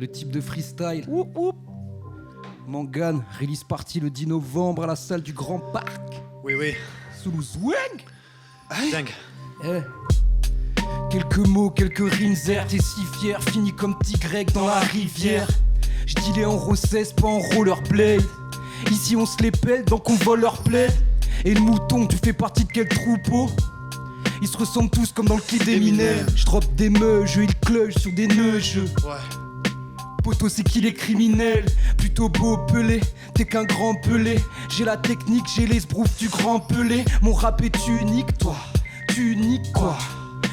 le type de freestyle. Mangane, release party le 10 novembre à la salle du Grand Parc. Oui. Toulouse Wang. Dingue. Quelques mots, quelques rimes zères, t'es si fier, fini comme petit grec dans la rivière. J'dis les en rossesse, pas en rollerblade. Ici on se les pèle, donc on vole leur plaid. Et le mouton, tu fais partie de quel troupeau? Ils se ressemblent tous comme dans le clip d'Eminem. J'drop des meuges, ils clutch sur des nœuds. Poto, c'est qui les criminels? Plutôt beau pelé, t'es qu'un grand pelé. J'ai la technique, j'ai les sbroufs du grand pelé. Mon rap est unique, toi, tu unique quoi?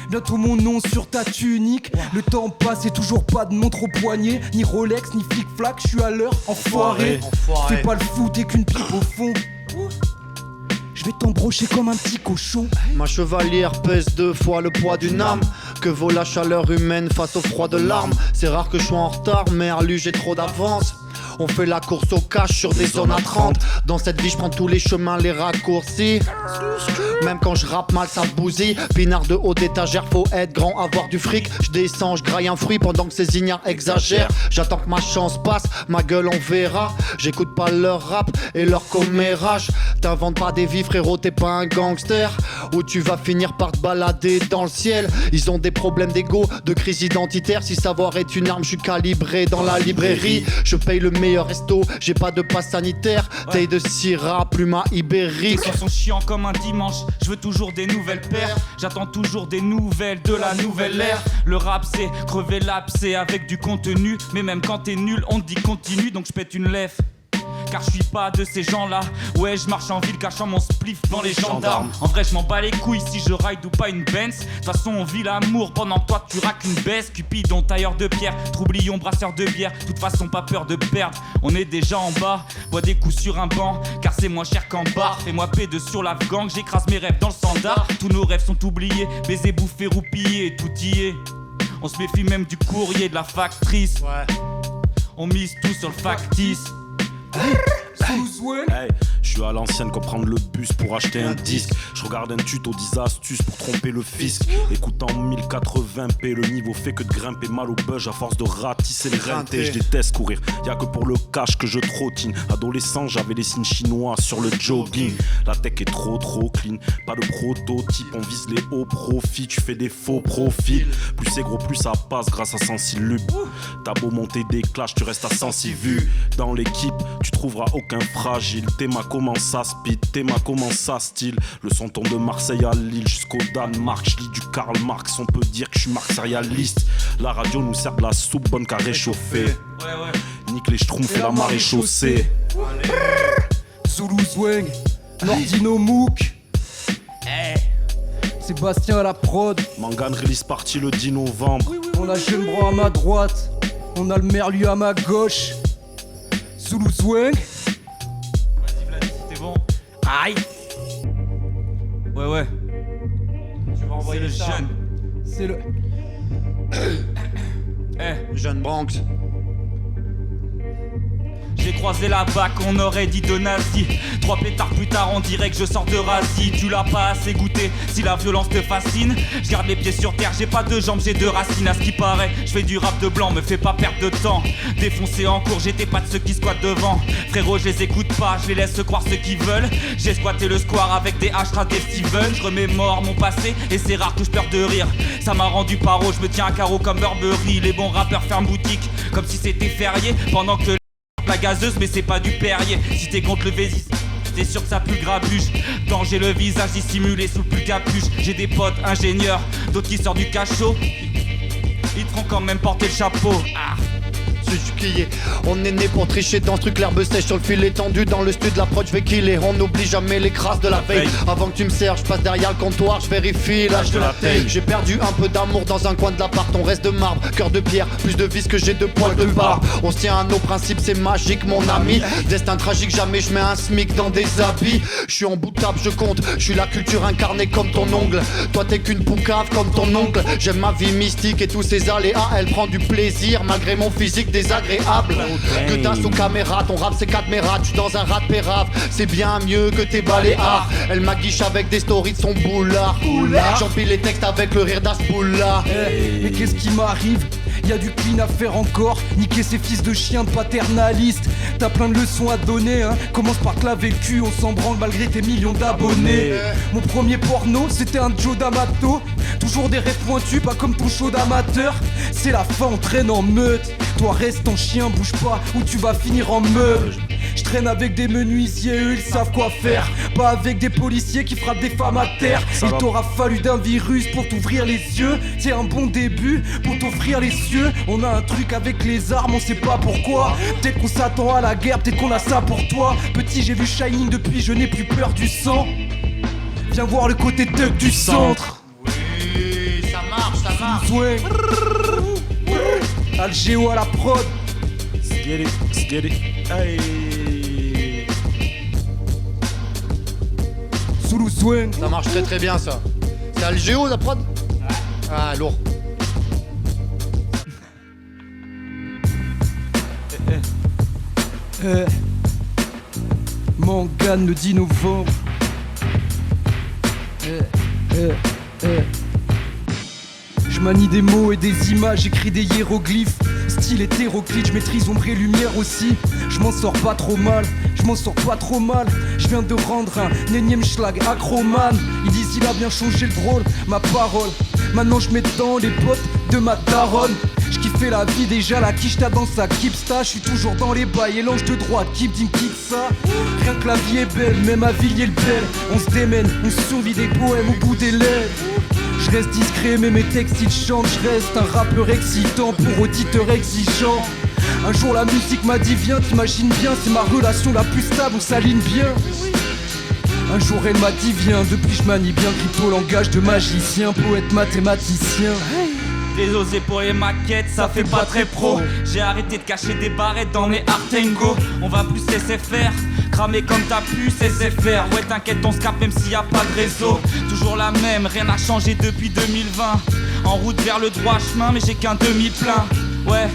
Bientôt mon nom sur ta tunique. Le temps passe et toujours pas de montre au poignet. Ni Rolex, ni flic-flac, je suis à l'heure, enfoiré. Fais pas le fou, t'es qu'une pipe au fond. Je vais t'embrocher comme un petit cochon. Ma chevalière pèse 2 fois le poids d'une âme. Que vaut la chaleur humaine face au froid de l'arme? C'est rare que je sois en retard, mais à lui j'ai trop d'avance. On fait la course au cash sur des zones à 30. Dans cette vie je prends tous les chemins, les raccourcis. Même quand je rappe mal ça bousille. Pinard de haute étagère, faut être grand, avoir du fric. Je descends, je graille un fruit pendant que ces ignares exagèrent. J'attends que ma chance passe, ma gueule on verra. J'écoute pas leur rap et leur commérage. T'inventes pas des vies frérot, t'es pas un gangster. Ou tu vas finir par te balader dans le ciel. Ils ont des problèmes d'ego, de crise identitaire. Si savoir est une arme, je suis calibré dans la librairie. Je paye le meilleur resto, j'ai pas de passe sanitaire. Taille de Syrah, plume à ibérique. Tes sons sont chiants comme un dimanche. Je veux toujours des nouvelles paires. J'attends toujours des nouvelles de la nouvelle ère. Le rap c'est crever l'abcès avec du contenu. Mais même quand t'es nul, on te dit continue. Donc je pète une lèvre. Car je suis pas de ces gens-là. Ouais, je marche en ville cachant mon spliff dans les gendarmes. En vrai, je m'en bats les couilles si je ride ou pas une Benz. De toute façon, on vit l'amour pendant que toi tu raques une baisse. Cupidon, tailleur de pierre, troublion, brasseur de bière. De toute façon, pas peur de perdre. On est déjà en bas, bois des coups sur un banc. Car c'est moins cher qu'en bar. Fais-moi P2 sur l'Afghan, j'écrase mes rêves dans le standard. Tous nos rêves sont oubliés, baisers, bouffés, roupillés, tout y est. On se méfie même du courrier de la factrice. On mise tout sur le factice. Hey, je suis à l'ancienne comme prendre le bus pour acheter un disque. Je regarde un tuto 10 astuces pour tromper le fisc. Écoute en 1080p, le niveau fait que de grimper mal au budge à force de ratisser les rentés. Je déteste courir, y'a que pour le cash que je trottine. Adolescent, j'avais les signes chinois sur le jogging. La tech est trop clean, pas de prototype. On vise les hauts profits, tu fais des faux profils. Plus c'est gros, plus ça passe grâce à Sensilub. T'as beau monter des clashs, tu restes à Sensi vu. Dans l'équipe, tu trouveras aucun fragile. Théma commence ça speed, Théma commence ça style. Le son tombe de Marseille à Lille jusqu'au Danemark. Je lis du Karl Marx, on peut dire que je suis marxérialiste. La radio nous sert de la soupe bonne qu'à réchauffer. Nique les schtroumpfs et la marée chaussée. Zulu Zwang, Nordino Mouk. Sébastien à la prod. Mangane release party le 10 novembre. On a Jeune Bro à ma droite, on a le Merlu à ma gauche. Zulu Zwang. Vas-y Vladi, t'es bon. Aïe. Ouais. Tu vas envoyer le jeune. C'est le... Jeune Bronx. J'ai croisé la bac, on aurait dit de nazi. 3 pétards plus tard, on dirait que je sors de Razi. Tu l'as pas assez goûté, si la violence te fascine. Je garde les pieds sur terre, j'ai pas de jambes, j'ai 2 racines. À ce qui paraît, je fais du rap de blanc, me fais pas perdre de temps. Défoncé en cours, j'étais pas de ceux qui squattent devant. Frérot, je les écoute pas, je les laisse croire ceux qui veulent. J'ai squatté le square avec des Ashras, des Steven. Je remémore mon passé et c'est rare que je pleure de rire. Ça m'a rendu paro, je me tiens à carreau comme Burberry. Les bons rappeurs ferment boutique, comme si c'était férié. Pendant que la gazeuse, mais c'est pas du Perrier. Si t'es contre le Vésis, t'es sûr que ça pue le grabuge. Danger le visage dissimulé sous le plus capuche. J'ai des potes ingénieurs, d'autres qui sortent du cachot. Ils te font quand même porter le chapeau. On est né pour tricher dans ce truc, l'herbe sèche sur le fil étendu. Dans le stud, l'approche je vais killer. On n'oublie jamais les crasses de la veille. Avant que tu me serves, je passe derrière le comptoir, je vérifie l'âge de la taille. J'ai perdu un peu d'amour dans un coin de l'appart. On reste de marbre, cœur de pierre, plus de vis que j'ai de poils de barbe. On se tient à nos principes, c'est magique mon ami. Destin tragique, jamais je mets un smic dans des habits. Je suis en bout de table, je compte. Je suis la culture incarnée comme ton ongle. Toi t'es qu'une poucave comme ton oncle. J'aime ma vie mystique et tous ses aléas. Elle prend du plaisir malgré mon physique désagréable. Que t'as sous caméra, ton rap c'est 4 mérades. J'suis dans un rat de pérave, c'est bien mieux que tes baléares. Elle m'aguiche avec des stories de son boulard. J'empile les textes avec le rire d'Aspoula. Mais qu'est-ce qui m'arrive? y a du clean à faire encore. Niquer ces fils de chiens de paternalistes. T'as plein de leçons à donner, hein. Commence par te laver le cul, on s'en branle malgré tes millions d'abonnés. Mon premier porno, c'était un Joe D'Amato. Toujours des rêves pointus, pas comme ton show d'amateur. C'est la fin, on traîne en meute. Toi reste en chien, bouge pas, ou tu vas finir en meule. Je traîne avec des menuisiers, eux ils savent quoi faire. Pas avec des policiers qui frappent des femmes à terre. Il t'aura fallu d'un virus pour t'ouvrir les yeux. C'est un bon début pour t'offrir les cieux. On a un truc avec les armes, on sait pas pourquoi. Peut-être qu'on s'attend à la guerre, peut-être qu'on a ça pour toi. Petit, j'ai vu Shining depuis, je n'ai plus peur du sang. Viens voir le côté thug du centre. Oui, ça marche. Swing. Algéo à la prod. Let's get it. Hey. Soulou Swing. Ça marche très très bien ça. C'est Algéo la prod? Ah, lourd. Mangane le 10 novembre. Je manie des mots et des images, j'écris des hiéroglyphes. Style hétéroclite, je maîtrise ombre et lumière aussi. Je m'en sors pas trop mal. Je viens de rendre un énième schlag acromane. Ils disent il a bien changé le drôle, ma parole. Maintenant je mets dans les potes de ma daronne. Je kiffais la vie déjà, la quiche t'as dans sa kipsta. Je suis toujours dans les bails et l'ange de droite qui me dit kick ça. Rien que la vie est belle, même à Villiers le bel. On se démène, on survit des poèmes au bout des lèvres. Je reste discret mais mes textes ils chantent. Je reste un rappeur excitant pour auditeur exigeant. Un jour la musique m'a dit viens, t'imagines bien, c'est ma relation la plus stable, on s'aligne bien. Un jour elle m'a dit viens, depuis je manie bien crypto langage de magicien, poète mathématicien. J'ai osé pour les maquettes, ça fait pas très pro. J'ai arrêté de cacher des barrettes dans mes Artengo. On va plus laisser faire, cramer comme t'as pu SFR. Ouais t'inquiète on se capte même s'il y a pas de réseau. Toujours la même, rien n'a changé depuis 2020. En route vers le droit chemin mais j'ai qu'un demi-plein. Ouais,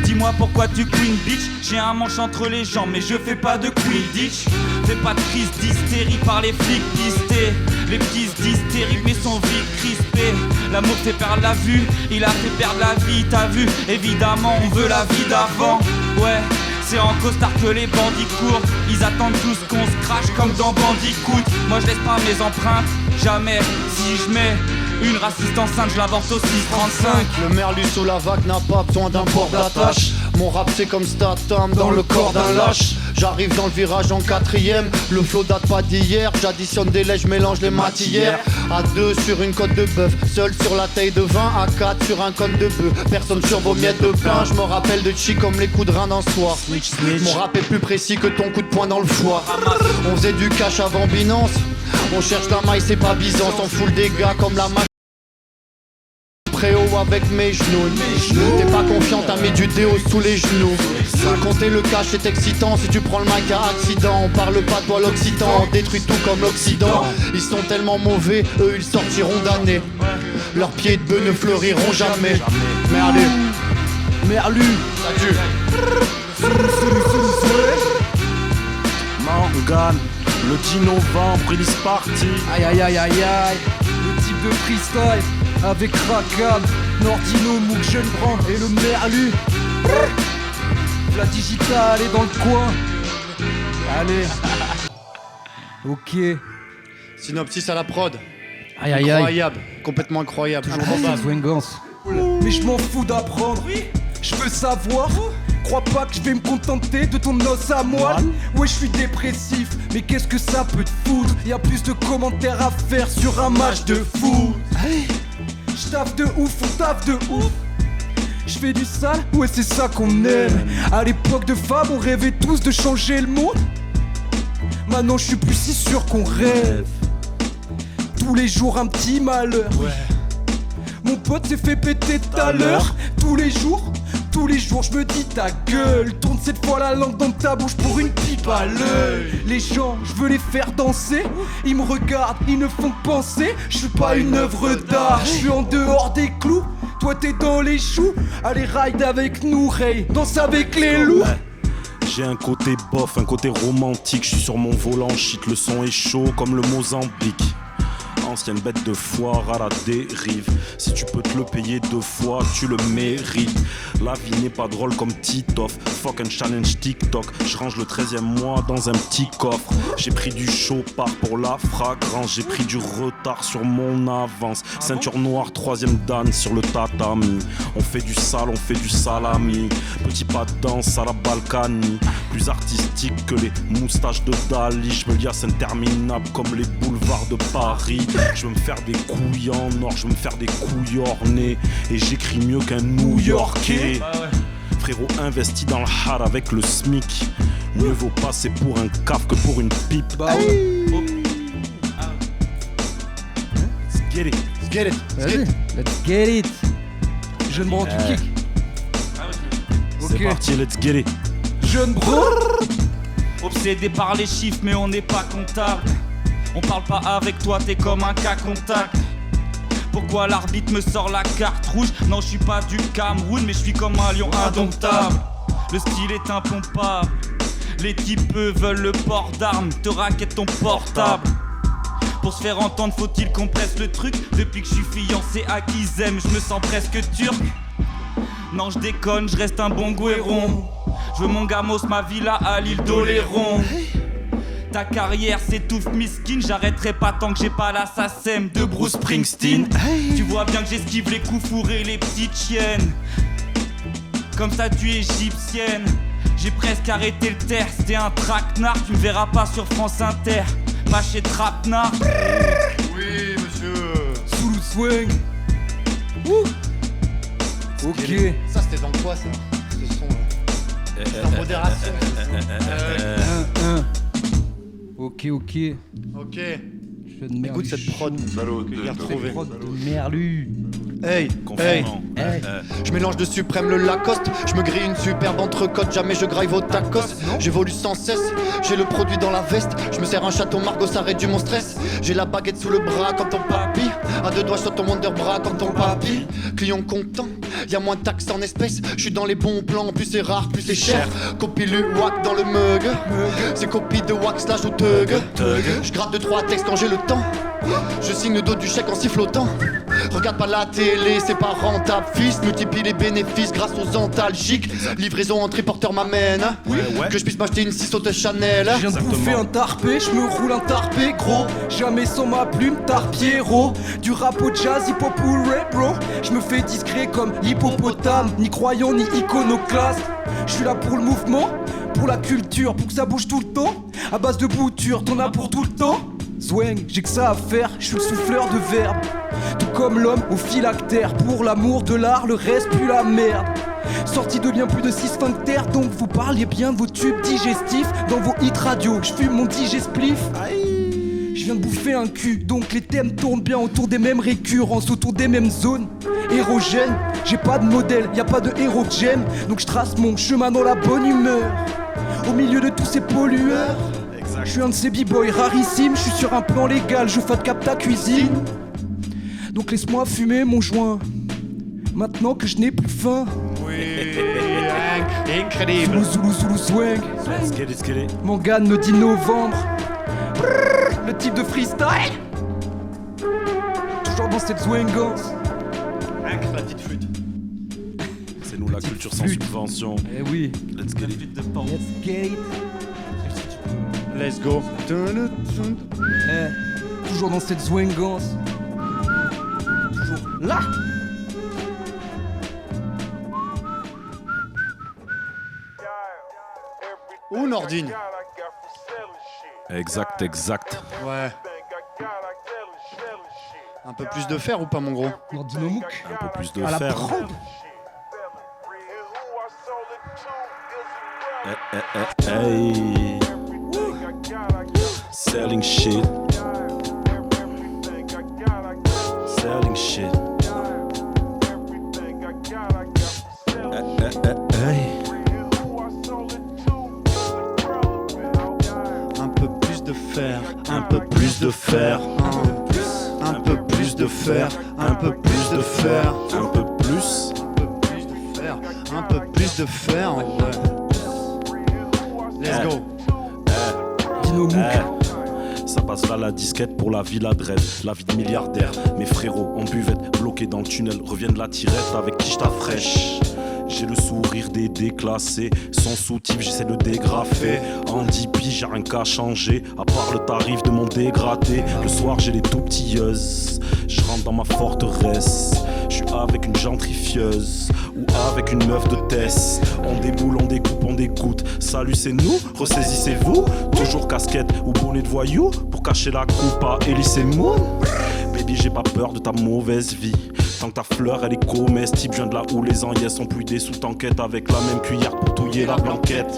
dis-moi pourquoi tu queen bitch. J'ai un manche entre les jambes mais je fais pas de quidditch. Fais pas de crise d'hystérie par les flics pistés. Les petits d'hystérie mais sont vite crispés. L'amour fait perdre la vue, il a fait perdre la vie, t'as vu. Évidemment on veut la vie d'avant. Ouais, c'est en costard que les bandits courent. Ils attendent tous qu'on se crache comme dans Bandicoot. Moi je laisse pas mes empreintes, jamais. Si je mets une raciste enceinte, je l'avorte au 635. Le merlu sous la vague n'a pas besoin d'un port d'attache. Mon rap c'est comme Statham dans le corps d'un lâche. J'arrive dans le virage en quatrième. Le flow date pas d'hier. J'additionne des laits, je mélange les matières. À 2 sur une côte de bœuf, seul sur la taille de vin. À 4 sur un cône de bœuf, personne sur vos miettes de pain. Je me rappelle de chi comme les coups de rein d'un soir. Mon rap est plus précis que ton coup de poing dans le foie. On faisait du cash avant Binance. On cherche la maille, c'est pas Byzance. On fout le dégât comme la maille. Préau avec mes genoux. T'es pas confiant, t'as mis du déo sous les genoux. Compter le cash c'est excitant. Si tu prends le mic à accident, on parle pas de toi l'Occitan. On détruit tout comme l'Occident. Ils sont tellement mauvais, eux ils sortiront damnés. Leurs pieds de bœuf ne fleuriront jamais. Merlu. Ça tue. Mangane, le 10 novembre, release party. Aïe aïe aïe aïe aïe. Le type de freestyle avec Rakam, Nordino, Mouk, Jeune Brand et le Merlu. La digitale est dans le coin. Allez. Ok. Synopsis à la prod. Aïe aïe aïe. Incroyable, complètement incroyable. Toujours dans sa swingance. Mais je m'en fous d'apprendre. Je veux savoir. Crois pas que je vais me contenter de ton os à moelle. Ouais je suis dépressif, mais qu'est-ce que ça peut te foutre? Y'a plus de commentaires à faire sur un match de foot. J'taffe de ouf, on taffe de ouf. J'fais du sale, ouais c'est ça qu'on aime. À l'époque de Fab on rêvait tous de changer le monde. Maintenant je suis plus si sûr qu'on rêve. Tous les jours un petit malheur. Mon pote s'est fait péter tout à l'heure. Tous les jours je me dis ta gueule. Tourne cette fois la langue dans ta bouche pour une pipe à l'œil. Les gens, je veux les faire danser. Ils me regardent, ils ne font que penser. Je suis pas une œuvre d'art, je suis en dehors des clous. Toi t'es dans les choux. Allez ride avec nous Ray, danse avec les loups. J'ai un côté bof, un côté romantique. Je suis sur mon volant, shit, le son est chaud comme le Mozambique. Ancienne bête de foire à la dérive. Si tu peux te le payer 2 fois, tu le mérites. La vie n'est pas drôle comme Titoff. Fuck un challenge TikTok. Je range le 13e mois dans un petit coffre. J'ai pris du chopard pour la fragrance. J'ai pris du retard sur mon avance. Ceinture noire, 3e dan sur le tatami. On fait du sale, on fait du salami. Petit pas de danse à la Balkany. Plus artistique que les moustaches de Dali. Je me liasse interminable comme les boulevards de Paris. Je veux me faire des couilles en or, je veux me faire des couilles ornées. Et j'écris mieux qu'un New-Yorkais. Frérot investi dans le hard avec le SMIC. Mieux vaut passer pour un caf que pour une pipe. Bah ouais. Let's get it. Let's get it. Vas-y, let's get it. Jeune bro, tu kick. C'est parti, let's get it. Jeune bro. Obsédé par les chiffres mais on n'est pas comptable. On parle pas avec toi, t'es comme un cas contact. Pourquoi l'arbitre me sort la carte rouge? Non, je suis pas du Cameroun, mais je suis comme un lion indomptable. Le style est impompable. Les types veulent le port d'armes, te raquette ton portable. Pour se faire entendre, faut-il qu'on presse le truc? Depuis que je suis fiancé à Kizem, je me sens presque turc. Non, je déconne, je reste un bon gouéron. Je veux mon gamos, ma villa à l'île d'Oléron. Ta carrière s'étouffe miskin, j'arrêterai pas tant que j'ai pas l'assassin de Bruce Springsteen. Tu vois bien que j'esquive les coups fourrés, les petites chiennes. Comme statue égyptienne, j'ai presque arrêté le terre. C'était un traquenard, tu me verras pas sur France Inter. Pas chez Trapnard. Oui, monsieur. Sous le swing. Ok. Ça, c'était dans quoi, ça? Ce son, là. En modération. Ok. Ok. Jeune merde. Écoute cette prod. Que j'ai retrouvée. Prod de merlu. Hey, Confondant. je mélange de suprême le Lacoste. Je me grille une superbe entrecôte. Jamais je graille vos tacos. J'évolue sans cesse. J'ai le produit dans la veste. Je me sers un château Margaux, ça réduit mon stress. J'ai la baguette sous le bras comme ton papy. À 2 doigts sur ton Wonderbra comme ton papy. Client content, y'a moins de taxes en espèces. Je suis dans les bons plans, plus c'est rare, plus c'est cher. Copie le wack dans le mug. C'est copie de wack slash ou tug. Je gratte 2-3 textes quand j'ai le temps. Je signe le dos du chèque en sifflotant. Regarde pas la télé, c'est pas rentable. Fils, multiplie les bénéfices grâce aux antalgiques. Livraison en triporteur m'amène. Que je puisse m'acheter une 6 de Chanel. Je viens de bouffer un tarpé, je me roule un tarpé gros. Jamais sans ma plume, tarpiero. Du rap au jazz, hip hop ou rap bro. Je me fais discret comme l'hippopotame. Ni croyant ni iconoclaste. Je suis là pour le mouvement, pour la culture, pour que ça bouge tout le temps. À base de bouture, t'en as pour tout le temps. Swing, j'ai que ça à faire, je suis le souffleur de verbes. Tout comme l'homme au phylactère. Pour l'amour de l'art, le reste pue la merde. Sorti de bien plus de 6 sphincters. Donc vous parliez bien de vos tubes digestifs. Dans vos hits radio, je fume mon digesplif. Je viens de bouffer un cul. Donc les thèmes tournent bien autour des mêmes récurrences, autour des mêmes zones érogènes. J'ai pas de modèle, y a pas de héros que j'aime. Donc je trace mon chemin dans la bonne humeur. Au milieu de tous ces pollueurs. Je suis un de ces b-boys rarissimes, je suis sur un plan légal, je fade cap ta cuisine. Donc laisse-moi fumer mon joint, maintenant que je n'ai plus faim. Oui, incroyable. Zoulou swing. Let's get it. Mangane me dit novembre. Brrr, le type de freestyle. Toujours dans cette swingance. La petite flûte. C'est nous la culture sans flûte. subvention. Eh oui. Let's get it. Let's get it. Let's go. Eh, toujours dans cette swingance. Toujours là. Ou Nordine. Exact. Ouais. Un peu plus de fer ou pas, mon gros? Nordino Mouk. Un peu plus de À la fer. prod. Hey. Selling shit. Hey. Un peu plus de fer, un peu plus de fer. Un peu plus de fer, un peu plus de fer. Un peu plus. Un peu plus de fer, en vrai. Let's go. Dino Mouk. ça passe là la disquette pour la vie l'adresse. La vie de milliardaire, mes frérots en buvette, bloqués dans le tunnel, reviennent de la tirette avec quicheta fraîche. J'ai le sourire des déclassés, sans sous-type j'essaie de dégrafer. En 10 piges j'ai rien qu'à changer, à part le tarif de mon dégradé. Le soir j'ai les tout petiteuses, je rentre dans ma forteresse. Je suis avec une gentrifieuse ou avec une meuf de Tess. On déboule, on découpe, on dégoûte. Salut c'est nous, ressaisissez-vous. Toujours casquette ou bonnet de voyou pour cacher la coupe à Elise Moon. Baby j'ai pas peur de ta mauvaise vie. Tant que ta fleur elle est comestible, je viens de là où les agnès sont plus des sous-t'enquête. Avec la même cuillère pour touiller la blanquette.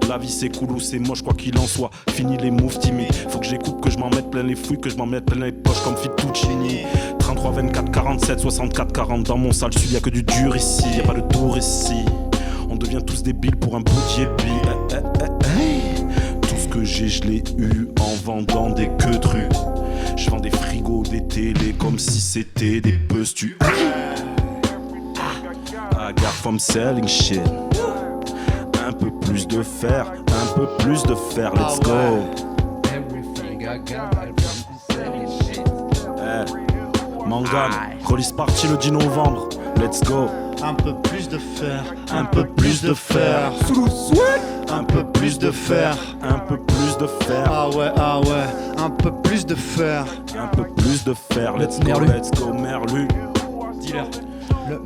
La vie c'est cool ou c'est moche, quoi qu'il en soit. Fini les moves timides, faut que j'écoute, que je m'en mette plein les fouilles, que je m'en mette plein les poches comme Fittuccini. 33, 24, 47, 64, 40 dans mon sale sud, y'a que du dur ici, y'a pas de tour ici. On devient tous débiles pour un bout de Tout ce que j'ai je l'ai eu en vendant des queues de rue. Je vends des frigos, des télés comme si c'était des puces. Tu I got from selling shit. Un peu plus de fer, un peu plus de fer, let's go. Mangan, release party le 10 novembre, let's go. Un peu plus de fer, un peu plus de fer. Un peu plus de fer, un peu plus de fer. Ah ouais, un peu plus de fer. Un peu plus de fer, let's go, Merlu. Dealer.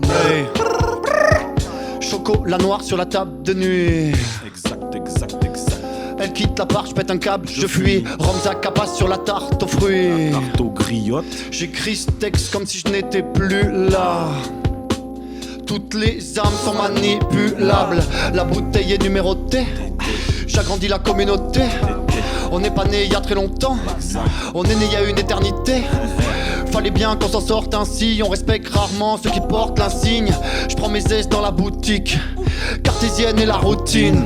Hey. Chocolat noir sur la table de nuit. Exact. Elle quitte l'appart, je pète un câble, je fuis. Ramza capace sur la tarte aux fruits. La tarte aux griottes. J'écris ce texte comme si je n'étais plus là. Toutes les âmes sont manipulables. La bouteille est numérotée. J'agrandis la communauté. On n'est pas né il y a très longtemps. On est né il y a une éternité. Fallait bien qu'on s'en sorte ainsi. On respecte rarement ceux qui portent l'insigne. Je prends mes aises dans la boutique. Cartésienne et la routine.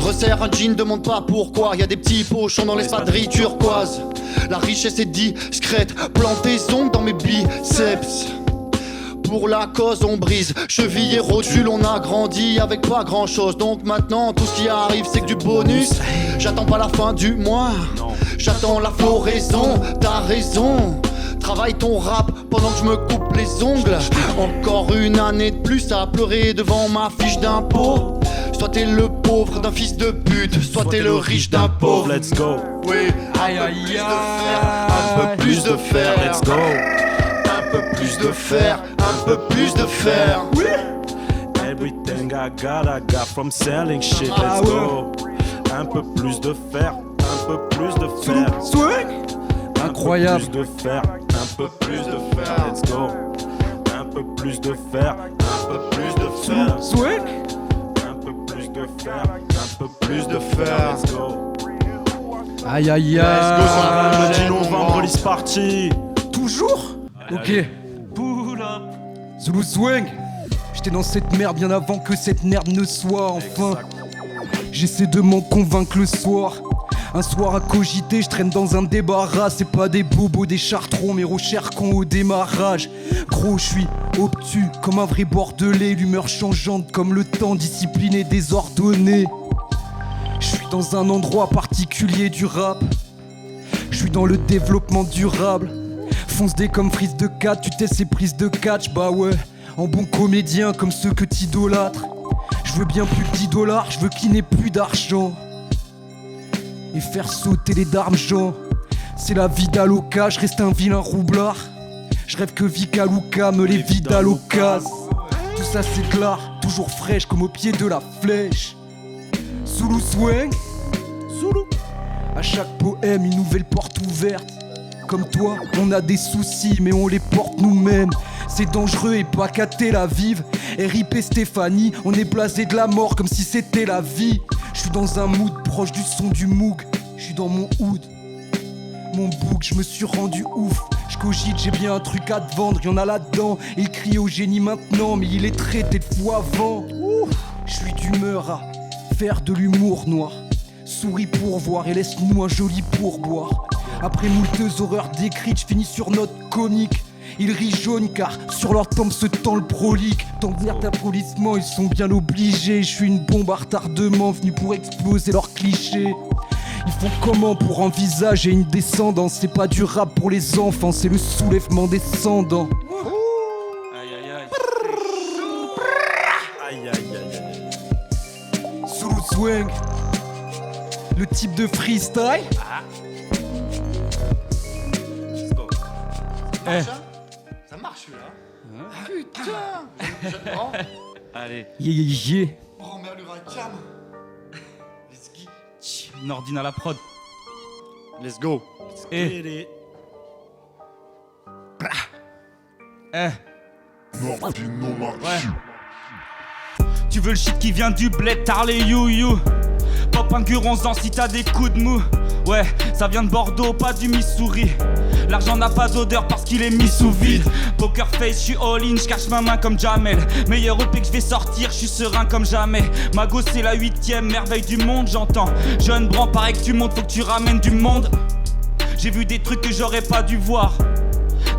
Resserre un jean, demande pas pourquoi. Y a des petits pochons dans l'espadrille turquoise. La richesse est discrète. Plante des ongles dans mes biceps. Pour la cause on brise, cheville et rotule, on a grandi avec pas grand chose. Donc maintenant tout ce qui arrive c'est que du bonus. J'attends pas la fin du mois, j'attends la floraison. T'as raison, travaille ton rap pendant que je me coupe les ongles. Encore une année de plus à pleurer devant ma fiche d'impôt. Soit t'es le pauvre d'un fils de pute, soit t'es le riche d'un pauvre. Let's go. Oui, Aïe aïe un peu plus de fer, Let's go. un peu plus de fer, un peu plus de fer. Everything I got from selling shit, let's go. Un peu plus de fer, un peu plus de fer. Incroyable. Un peu plus de fer, un peu plus de fer, let's go. Un peu plus de fer, un peu plus de fer. Un peu plus de fer, un peu plus de fer, let's go. Aïe aïe Let's go, aïe. Le 10 novembre, release party. Toujours. Ok. Pull up. Zulu Swing. J'étais dans cette merde bien avant que cette merde ne soit enfin. J'essaie de m'en convaincre le soir. Un soir à cogiter, je traîne dans un débarras. C'est pas des bobos, des chartrons, mais rochers cons au démarrage. Gros, je suis obtus comme un vrai bordelais. L'humeur changeante comme le temps, discipliné, désordonné. Je suis dans un endroit particulier du rap. Je suis dans le développement durable. Fonce des comme frise de 4, tu testes ces prises de catch, bah ouais. En bon comédien comme ceux que t'idolâtres. Je veux bien plus de 10 $, je veux qu'il n'ait plus d'argent. Et faire sauter les d'argent. C'est la vie d'Aloca, je reste un vilain roublard. Je rêve que Vika Luca me les vide à l'occasion. Tout ça c'est clair, toujours fraîche comme au pied de la flèche. Zulu Swing, Zulu. À chaque poème une nouvelle porte ouverte. Comme toi, on a des soucis mais on les porte nous-mêmes. C'est dangereux et pas qu'à Tel Aviv. RIP Stéphanie, on est blasé de la mort comme si c'était la vie. Je suis dans un mood proche du son du Moog. Je suis dans mon hood, mon bouc, je me suis rendu ouf. Je cogite, j'ai bien un truc à te vendre, y'en a là-dedans. Il crie au génie maintenant, mais il est traité de fou avant. Je suis d'humeur à faire de l'humour noir. Souris pour voir et laisse-nous un joli pourboire. Après moulteuse horreurs décrites, je finis sur note comique. Ils rient jaune car sur leur tempe se tend le prolique. Tant d'applaudissements, ils sont bien obligés. Je suis une bombe à retardement venue pour exploser leurs clichés. Ils font comment pour envisager une descendance? C'est pas du rap pour les enfants, c'est le soulèvement descendant. Aïe aïe aïe. Aïe aïe aïe aïe. Sous le swing, le type de freestyle. Let's go. Eh. Ça marche celui-là. Putain. Jeune grand. Allez, Yeah. Grand merlure à cam. Nordine à la prod. Let's go. Eh. Eh. Ouais. Tu veux le shit qui vient du bled, tarlé you. Pop un guronzan si t'as des coups de mou. Ouais, ça vient de Bordeaux, pas du Missouri. L'argent n'a pas d'odeur parce qu'il est mis sous vide. Poker face, j'suis all-in, j'cache ma main comme Jamel. Meilleur EP que j'vais sortir, j'suis serein comme jamais. Mago c'est la 8ème merveille du monde, j'entends. Jeune bran, pareil que tu montes, faut que tu ramènes du monde. J'ai vu des trucs que j'aurais pas dû voir.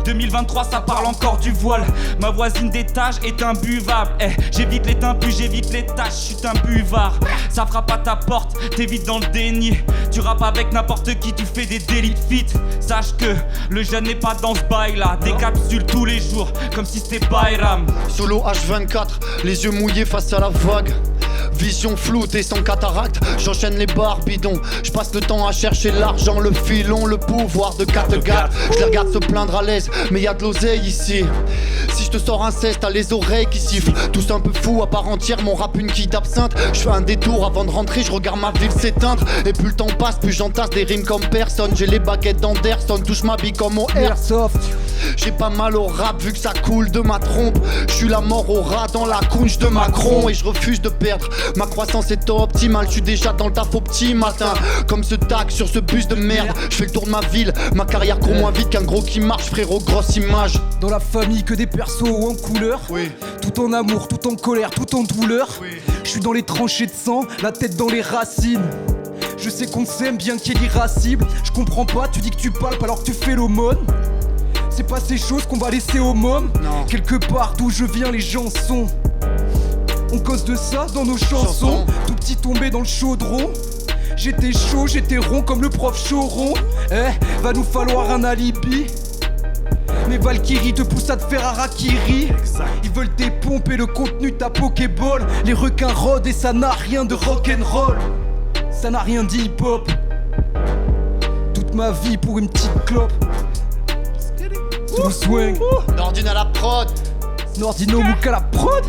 2023 ça parle encore du voile. Ma voisine d'étage est imbuvable. J'évite les tempus, j'évite les tâches, j'suis un buvard. Ça frappe à ta porte, t'es vite dans le déni. Tu rappes avec n'importe qui, tu fais des délits de fit. Sache que le jeune n'est pas dans ce bail là. Des capsules tous les jours, comme si c'était Bayram. Solo H24, les yeux mouillés face à la vague. Vision floue, t'es sans cataracte. J'enchaîne les barres bidons. Je passe le temps à chercher l'argent, le filon, le pouvoir de Kattegat. Je les regarde se plaindre à l'aise, mais y'a de l'oseille ici. Si je te sors un cesse, t'as les oreilles qui sifflent. Tous un peu fous à part entière, mon rap une quille d'absinthe. Je fais un détour avant de rentrer, je regarde ma ville s'éteindre. Et plus le temps passe, plus j'entasse des rimes comme personne. J'ai les baguettes d'Anderson, touche ma bille comme au airsoft. J'ai pas mal au rap vu que ça coule de ma trompe. Je suis la mort au rat dans la couche de Macron. Et je refuse de perdre, ma croissance est optimale. Je suis déjà dans le taf au petit matin. Comme ce tag sur ce bus de merde. Je fais le tour de ma ville, ma carrière court moins vite qu'un gros qui marche, frérot, grosse image. Dans la famille que des persos en couleur. Oui. Tout en amour, tout en colère, tout en douleur. Oui. Je suis dans les tranchées de sang, la tête dans les racines. Je sais qu'on s'aime bien qu'il est irascible. Je comprends pas, tu dis que tu palpes alors que tu fais l'aumône. C'est pas ces choses qu'on va laisser aux mômes. Non. Quelque part d'où je viens les gens sont. On cause de ça dans nos chansons. Tout petit tombé dans le chaudron. J'étais chaud, j'étais rond comme le prof Choron. Va nous falloir un alibi. Mais Valkyrie te pousse à te faire harakiri. Ils veulent dépomper le contenu de ta Pokéball. Les requins rôdent et ça n'a rien de rock'n'roll. Ça n'a rien d'hip-hop. Toute ma vie pour une petite clope. Sous le swing. Nordine à la prod. Nordino Mouk à la prod.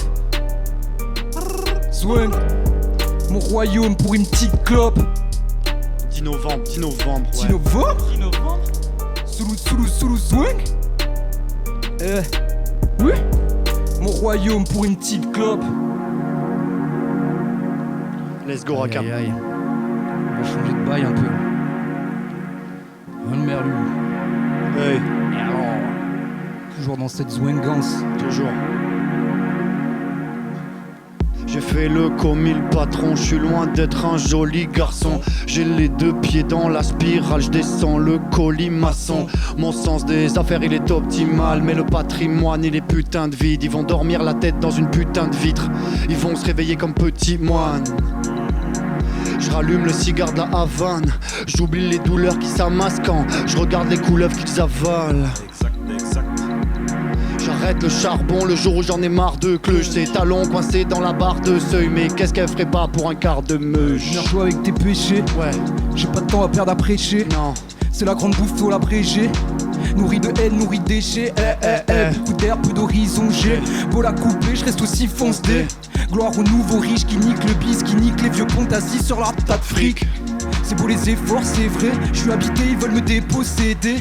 Swing. Mon royaume pour une petite clope. 10 novembre, 10 novembre, 10 ouais. novembre. 10 novembre. Sous le swing. Oui. Mon royaume pour une petite clope. Let's go, Rakam. Aïe, aïe. On va changer de bail un peu. Un merlu. Hey, Toujours dans cette zwingance. toujours. J'ai fait le commis le patron, je suis loin d'être un joli garçon. J'ai les deux pieds dans la spirale, je descends le colimaçon. Mon sens des affaires il est optimal, mais le patrimoine il est putain de vide. Ils vont dormir la tête dans une putain de vitre, ils vont se réveiller comme petits moines. Je rallume le cigare de la Havane, j'oublie les douleurs qui s'amassent quand je regarde les couleuvres qu'ils avalent. Exact. J'arrête le charbon le jour où j'en ai marre de cleuch. Ces talons coincés dans la barre de seuil. Mais qu'est-ce qu'elle ferait pas pour un quart de meuche? Merde-toi avec tes péchés. Ouais, J'ai pas de temps à perdre à prêcher. non. C'est la grande bouffe, faut l'abrégé. Nourri de haine, nourri de déchets. Beaucoup d'air, peu d'horizon. J'ai beau la couper, je reste aussi fonce-dé. Gloire aux nouveaux riches qui niquent le bis, qui niquent les vieux pontes assis sur leur tas de fric. C'est beau les efforts, c'est vrai. Je suis habité, ils veulent me déposséder.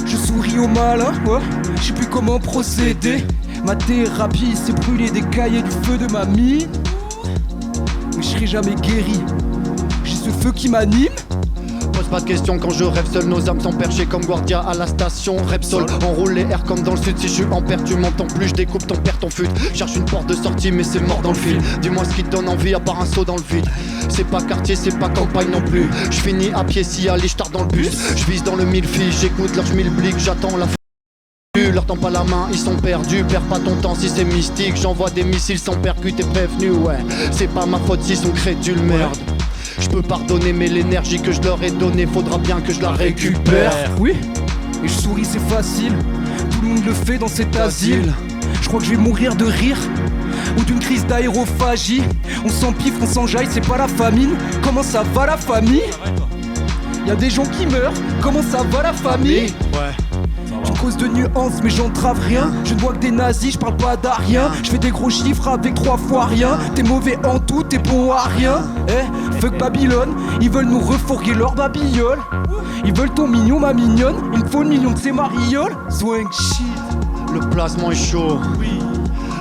Je souris au malin, ouais. Je sais plus comment procéder. Ma thérapie, c'est brûler des cahiers du feu de ma mine. Mais je serai jamais guéri. J'ai ce feu qui m'anime. Pose pas de questions quand je rêve seul. Nos âmes sont perchées comme Guardia à la station Repsol. On roule les airs comme dans le sud. Si je suis en perte, tu m'entends plus. Je découpe ton père, ton fut. Cherche une porte de sortie, mais c'est mort dans le fil. Dis-moi ce qui te donne envie à part un saut dans le vide. C'est pas quartier, c'est pas campagne non plus. Je finis à pied si aller, je tard dans le bus. Je vise dans le mille-fiche, j'écoute leur schmilblick, j'attends la leur tends pas la main, ils sont perdus. Perds pas ton temps si c'est mystique. J'envoie des missiles sans percute et prévenu, ouais. C'est pas ma faute s'ils sont crédules, merde. Je peux pardonner mais l'énergie que je leur ai donnée, faudra bien que je la récupère. Oui, et je souris c'est facile, tout le monde le fait dans cet asile. Je crois que je vais mourir de rire ou d'une crise d'aérophagie. On s'empifre, on s'enjaille, c'est pas la famine. Comment ça va la famille? Y'a des gens qui meurent, comment ça va la famille? Ouais. Une cause de nuances mais j'entrave rien. Je ne vois que des nazis, je parle pas d'Arien. Je fais des gros chiffres avec 3 fois rien. T'es mauvais en tout, t'es bon à rien. Fuck Babylone, ils veulent nous refourguer leur babillole. Ils veulent ton mignon, ma mignonne. Il me faut 1 million de ces marioles. Swing shit. Le placement est chaud,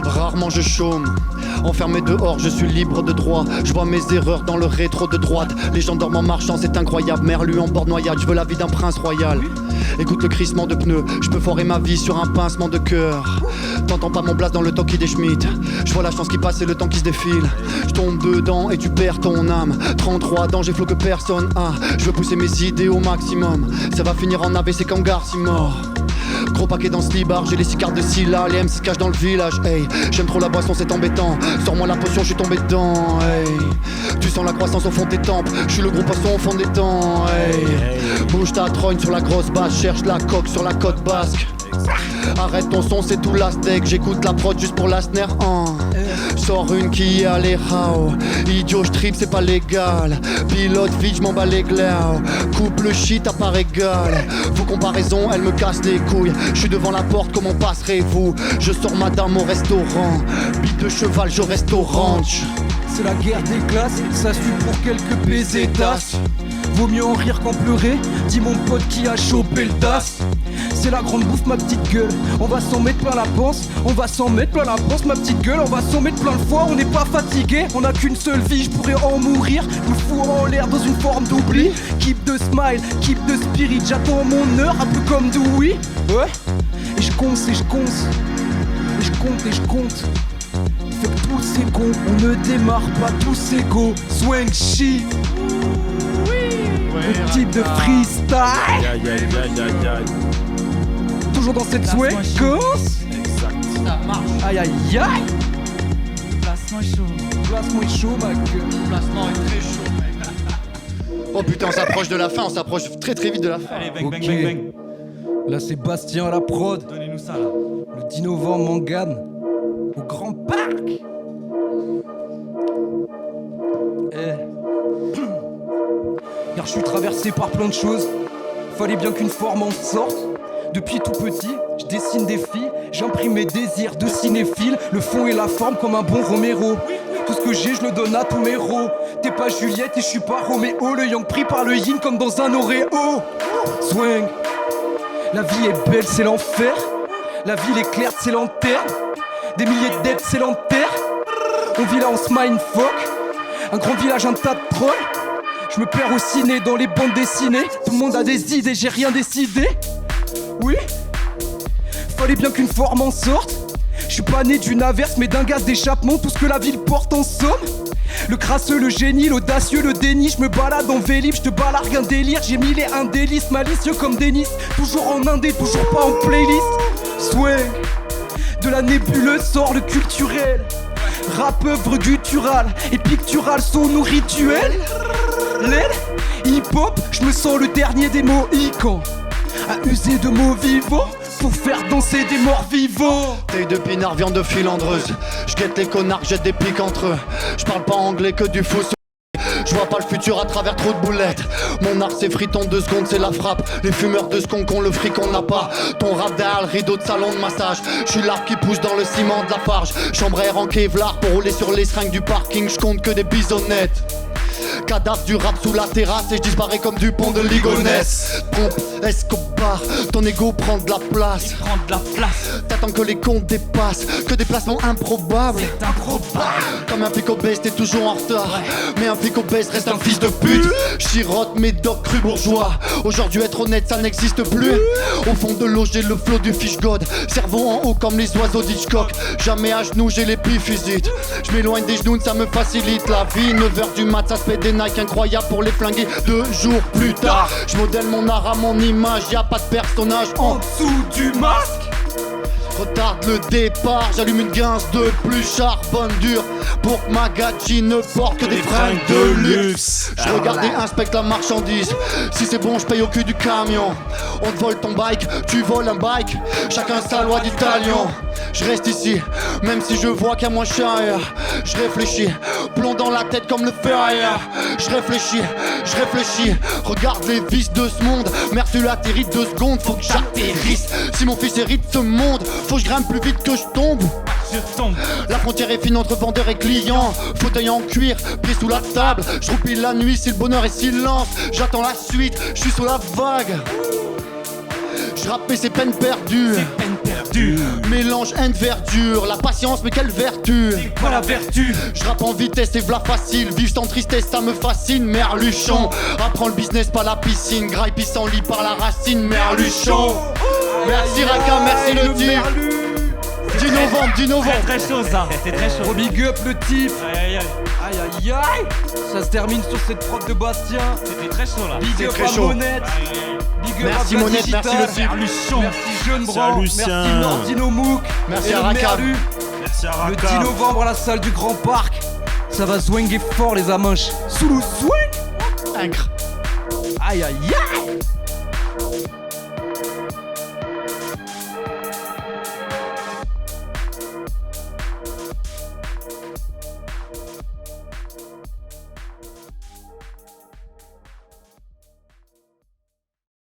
rarement je chôme. Enfermé dehors, je suis libre de droit. Je vois mes erreurs dans le rétro de droite. Les gens dorment en marchant, c'est incroyable. Merlu en bord noyade, je veux la vie d'un prince royal. Écoute le crissement de pneus, je peux foirer ma vie sur un pincement de cœur. T'entends pas mon blast dans le Toki des Schmitt. Je vois la chance qui passe et le temps qui se défile. Je tombe dedans et tu perds ton âme. 33 dangers flots que personne a. Je veux pousser mes idées au maximum. Ça va finir en AVC comme Garcimore. Gros paquet dans ce libar, j'ai les 6 cartes de Scylla. Les M se cachent dans le village, hey. J'aime trop la boisson, c'est embêtant. Sors-moi la potion, je suis tombé dedans, hey. Tu sens la croissance au fond de tes tempes. Je suis le gros poisson au fond des temps, hey. Bouge ta trogne sur la grosse basse. Cherche la coque sur la côte basque. Arrête ton son, c'est tout la steak. J'écoute la prod juste pour la snare, Sors une qui a les rao. Idiot, j'trip, c'est pas légal. Pilote vite, j'm'en bats les glaos. Coupe le shit à part égal. Vos comparaisons, elles me cassent les couilles. J'suis devant la porte, comment passerez-vous? Je sors madame au restaurant. Bite de cheval, je reste au ranch. C'est la guerre des classes, ça suit pour quelques pesetas. Vaut mieux en rire qu'en pleurer, dis mon pote qui a chopé le tas. C'est la grande bouffe ma petite gueule, on va s'en mettre plein la panse. On va s'en mettre plein la panse ma petite gueule, on va s'en mettre plein le foie. On n'est pas fatigué, on a qu'une seule vie, je pourrais en mourir. Me fous en l'air dans une forme d'oubli. Keep de smile, keep de spirit, j'attends mon heure un peu comme Dewey. Ouais, et je conce et je conce. Et je compte et je compte. Fait que tous ces cons, on ne démarre pas tous égaux. Swing shit. Le type de freestyle. Aïe aïe aïe aïe aïe. Toujours dans cette swing course. Exact. Ça marche. Aïe aïe aïe. Placement est chaud. Placement est chaud ma gueule. Le placement est très chaud, mec. Oh putain, on s'approche de la fin, on s'approche très très vite de la fin. Allez, bang, Ok. bang, bang, bang. Là c'est Bastien à la prod. Donnez-nous ça là. Le 10 novembre Mangane. Au Grand Parc. Car je suis traversé par plein de choses. Fallait bien qu'une forme en sorte. Depuis tout petit, je dessine des filles. J'imprime mes désirs de cinéphile. Le fond et la forme comme un bon Romero. Tout ce que j'ai, je le donne à tous mes héros. T'es pas Juliette et je suis pas Roméo. Le yang pris par le yin comme dans un Oreo. Swing. La vie est belle, c'est l'enfer. La ville est claire, c'est lanterne. Des milliers de dettes, c'est l'enterre. On vit là, on se mindfuck. Un grand village, un tas de trolls. Je me perds au ciné, dans les bandes dessinées. Tout le monde a des idées, j'ai rien décidé. Oui, fallait bien qu'une forme en sorte. Je suis pas né d'une averse, mais d'un gaz d'échappement. Tout ce que la ville porte en somme. Le crasseux, le génie, l'audacieux, le déni. Je me balade en vélib, je te balargue un délire. J'ai mille et un délices, malicieux comme Denis. Toujours en indé, toujours pas en playlist. Swing. De la nébuleuse sort le culturel. Rap œuvre gutturale et pictural sont nos rituels. L'aile, hip-hop, je me sens le dernier des Mohicans. À user de mots vivants pour faire danser des morts vivants. Taille de pinard, viande de filandreuse. Je guette les connards, jette des pics entre eux. Je parle pas anglais que du faux. Je vois pas le futur à travers trop de boulettes. Mon art s'effrite en 2 secondes, c'est la frappe. Les fumeurs de skunk ont le fric, on n'a pas. Ton rap derrière le rideau de salon de massage. Je suis l'arbre qui pousse dans le ciment de la farge. Chambre air en Kevlar pour rouler sur les seringues du parking. Je compte que des bisonnettes. Cadavre du rap sous la terrasse et je disparais comme du pont de Ligonnès. Pompe, Escobar, ton ego prend de la place. Prends de la place, T'attends que les comptes dépassent, que des placements improbables. c'est improbable. Comme un flic obèse, t'es toujours en retard. Mais un flic obèse reste un fils de pute. Chirote, médoc, cru bourgeois. Aujourd'hui, être honnête, ça n'existe plus. Au fond de l'eau, j'ai le flot du fish god. Cerveau en haut comme les oiseaux d'Hitchcock. Jamais à genoux, j'ai l'épiphysit. Je m'éloigne des genoux, ça me facilite la vie. 9h du mat, ça se fait des Nike incroyables pour les flinguer 2 jours plus tard. Je modèle mon art à mon image, y a pas de personnage en En dessous du masque. Retarde le départ, j'allume une guince de plus, charbonne dur pour que ma gadji ne porte que des fringues de luxe. Je regarde et inspecte la marchandise. Si c'est bon, je paye au cul du camion. On te vole ton bike, tu voles un bike. Chacun sa loi du talion. Je reste ici, même si je vois qu'il y a moins cher ailleurs. Je réfléchis, plomb dans la tête comme le fer ailleurs. Je réfléchis, regarde les vices de ce monde. Merde, tu l'atterris 2 secondes, faut que j'atterrisse. Si mon fils hérite ce monde, faut que je grimpe plus vite que je tombe. La frontière est fine entre vendeur et client. Fauteuil en cuir, pris sous la table. Je roupille la nuit si le bonheur est silence. J'attends la suite, je suis sous la vague. Je rappe et c'est peine perdue. Mélange haine verdure, la patience mais quelle vertu. C'est quoi la vertu? Je rappe en vitesse et v'là facile. Vivre sans tristesse ça me fascine. Merluchon, apprends le business pas la piscine. Graille pissenlit par la racine. Merluchon. Merci Raka, merci le team. 10 novembre. Très chaud ça, c'est très chaud. Gros big up le type. Aïe. Aïe aïe aïe. Ça se termine sur cette prod de Bastien. C'était très chaud là. Big up très à chaud. Monette. Big up Merci à Vlad Monette, Digital. merci le type. Merluchon. Merci Jeune Bran. Salut, Merci Lucien. Nordino Mouk. Merci Et à le Raka. Merlu. Merci à Le 10 Raka. novembre à la salle du Grand Parc. Ça va swinguer fort les amanches. Sous le swing. Incre. Aïe aïe aïe.